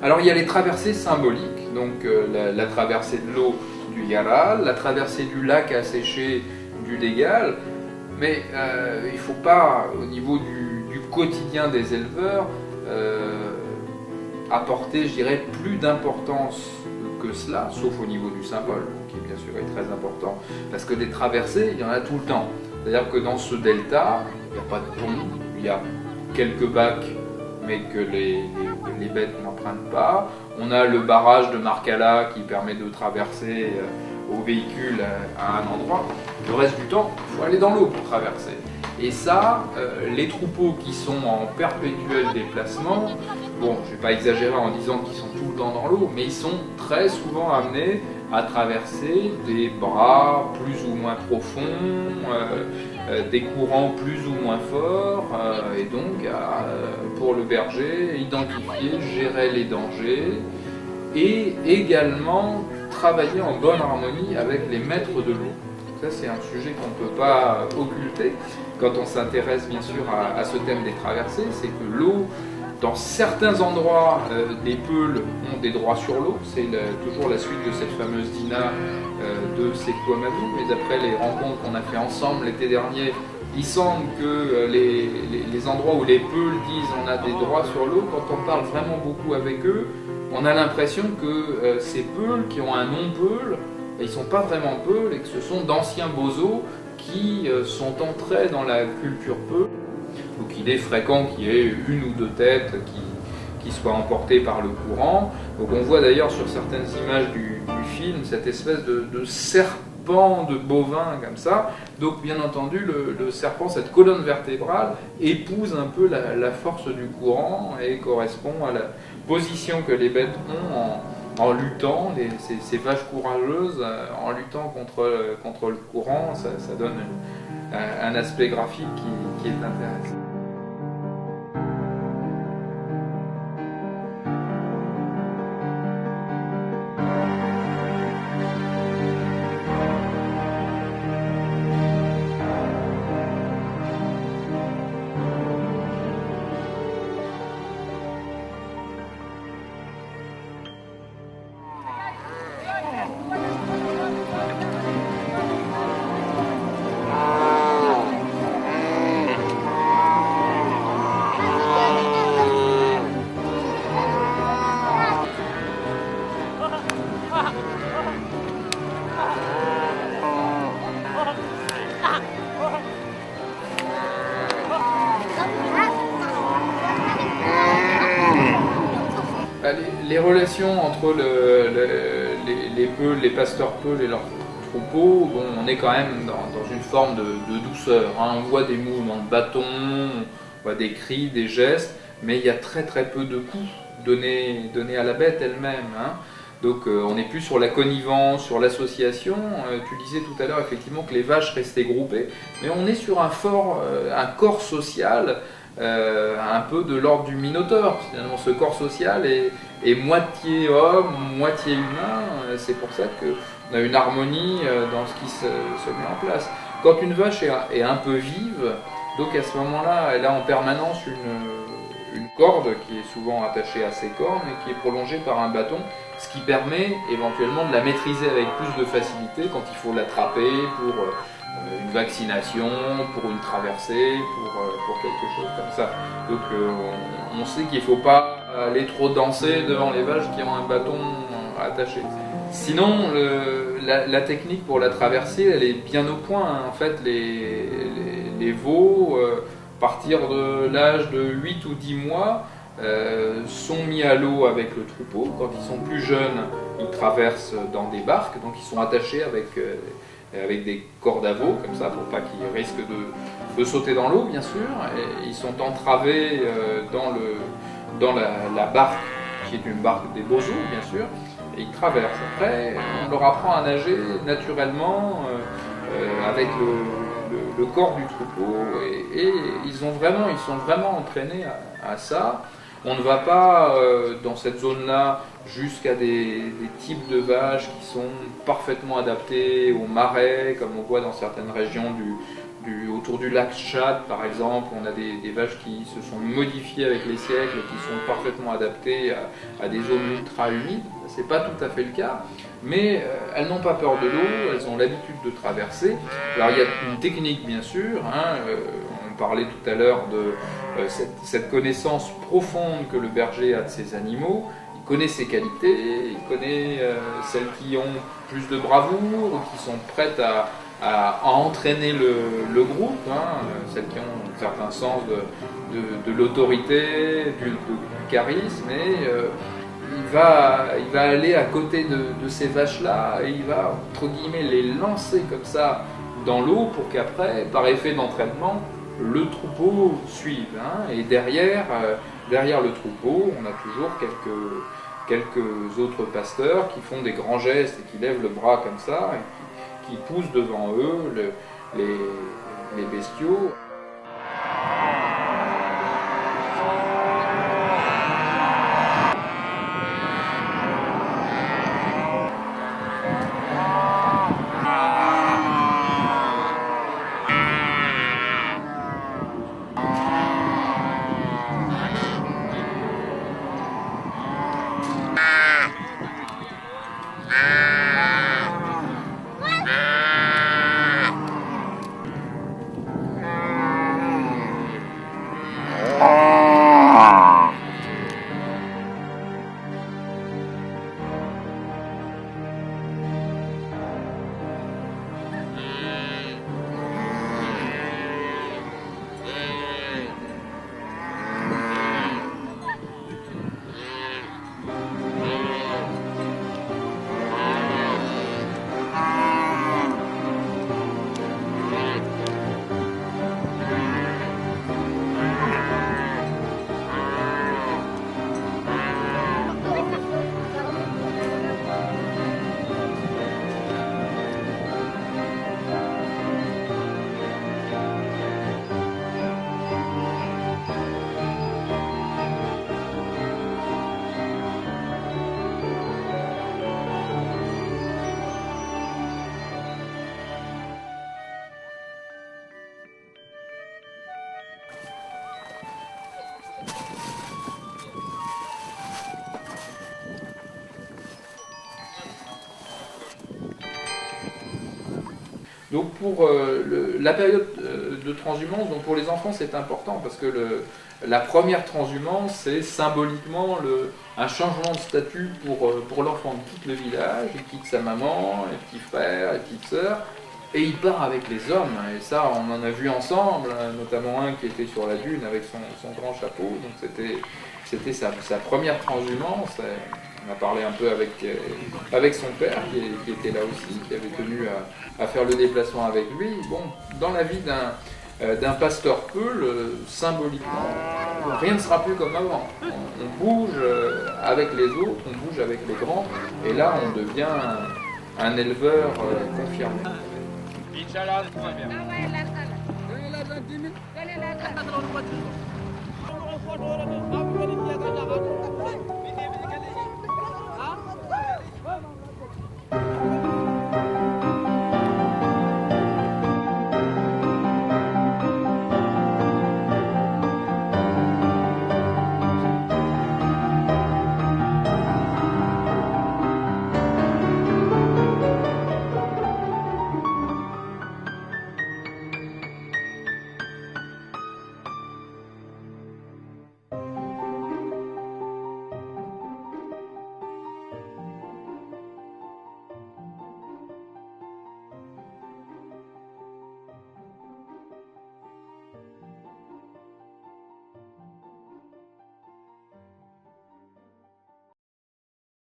Alors il y a les traversées symboliques, donc la traversée de l'eau du Yaral, la traversée du lac asséché du Dégal, mais il ne faut pas, au niveau du quotidien des éleveurs, apporter, je dirais, plus d'importance que cela, sauf au niveau du symbole, qui bien sûr est très important, parce que des traversées, il y en a tout le temps. C'est-à-dire que dans ce delta, il n'y a pas de pont, il y a quelques bacs, mais que les bêtes n'empruntent pas. On a le barrage de Marcala qui permet de traverser aux véhicules à un endroit. Le reste du temps, il faut aller dans l'eau pour traverser. Et ça, les troupeaux qui sont en perpétuel déplacement, bon, je ne vais pas exagérer en disant qu'ils sont tout le temps dans l'eau, mais ils sont très souvent amenés à traverser des bras plus ou moins profonds, des courants plus ou moins forts, et donc pour le berger, identifier, gérer les dangers, et également travailler en bonne harmonie avec les maîtres de l'eau. Ça, c'est un sujet qu'on ne peut pas occulter quand on s'intéresse bien sûr à ce thème des traversées, c'est que l'eau, dans certains endroits, les peuls ont des droits sur l'eau, c'est toujours la suite de cette fameuse dina de Sékou Amadou, mais d'après les rencontres qu'on a fait ensemble l'été dernier, il semble que les endroits où les peuls disent on a des droits sur l'eau, quand on parle vraiment beaucoup avec eux, on a l'impression que ces peuls qui ont un nom peul, ils ne sont pas vraiment peuls et que ce sont d'anciens bozos qui sont entrés dans la culture peul. Donc il est fréquent qu'il y ait une ou deux têtes qui soient emportées par le courant. Donc on voit d'ailleurs sur certaines images du film cette espèce de serpent de bovin comme ça. Donc bien entendu le serpent, cette colonne vertébrale, épouse un peu la force du courant et correspond à la position que les bêtes ont en luttant, ces vaches courageuses, en luttant contre le courant. Ça donne un aspect graphique qui est intéressant. Les relations entre les peuls, les pasteurs peuls et leurs troupeaux, bon, on est quand même dans une forme de douceur. Hein. On voit des mouvements de bâton, on voit des cris, des gestes, mais il y a très très peu de coups donnés à la bête elle-même. Hein. Donc on n'est plus sur la connivence, sur l'association. Tu disais tout à l'heure effectivement que les vaches restaient groupées, mais on est sur un corps social un peu de l'ordre du Minotaure. Finalement, ce corps social est moitié homme, moitié humain. C'est pour ça qu'on a une harmonie dans ce qui se met en place. Quand une vache est un peu vive, donc à ce moment-là, elle a en permanence une corde qui est souvent attachée à ses cornes et qui est prolongée par un bâton, ce qui permet éventuellement de la maîtriser avec plus de facilité quand il faut l'attraper pour une vaccination, pour une traversée, pour quelque chose comme ça. Donc on sait qu'il ne faut pas aller trop danser devant les vaches qui ont un bâton attaché. Sinon, la technique pour la traversée, elle est bien au point. Hein. En fait, les veaux, à partir de l'âge de 8 ou 10 mois, sont mis à l'eau avec le troupeau. Quand ils sont plus jeunes, ils traversent dans des barques, donc ils sont attachés avec des cordes à veau, comme ça, pour pas qu'ils risquent de sauter dans l'eau, bien sûr. Et ils sont entravés dans la barque, qui est une barque des bozos, bien sûr, et ils traversent. Après, on leur apprend à nager naturellement avec le corps du troupeau, et ils sont vraiment entraînés à ça. On ne va pas dans cette zone-là jusqu'à des types de vaches qui sont parfaitement adaptés aux marais, comme on voit dans certaines régions du autour du lac Tchad, par exemple, on a des vaches qui se sont modifiées avec les siècles, qui sont parfaitement adaptées à des zones ultra humides. C'est pas tout à fait le cas, mais elles n'ont pas peur de l'eau, elles ont l'habitude de traverser. Alors il y a une technique bien sûr, hein, on parlait tout à l'heure de cette connaissance profonde que le berger a de ses animaux. Il connaît ses qualités, il connaît celles qui ont plus de bravoure, ou qui sont prêtes à entraîner le groupe, hein, celles qui ont un certain sens de l'autorité, du charisme, et il va aller à côté de ces vaches-là et il va, entre guillemets, les lancer comme ça dans l'eau pour qu'après, par effet d'entraînement, le troupeau suive. Hein, et derrière le troupeau, on a toujours quelques autres pasteurs qui font des grands gestes et qui lèvent le bras comme ça, et qui poussent devant eux les bestiaux. Donc pour la période de transhumance, donc pour les enfants c'est important parce que la première transhumance c'est symboliquement un changement de statut pour l'enfant. Il quitte le village, il quitte sa maman, les petits frères, les petites sœurs, et il part avec les hommes. Et ça on en a vu ensemble, notamment un qui était sur la dune avec son grand chapeau, donc c'était sa première transhumance. On a parlé un peu avec son père qui était là aussi, qui avait tenu à faire le déplacement avec lui. Bon, dans la vie d'un pasteur peul, symboliquement, rien ne sera plus comme avant. On bouge avec les autres, on bouge avec les grands, et là on devient un éleveur confirmé. Inch'Allah,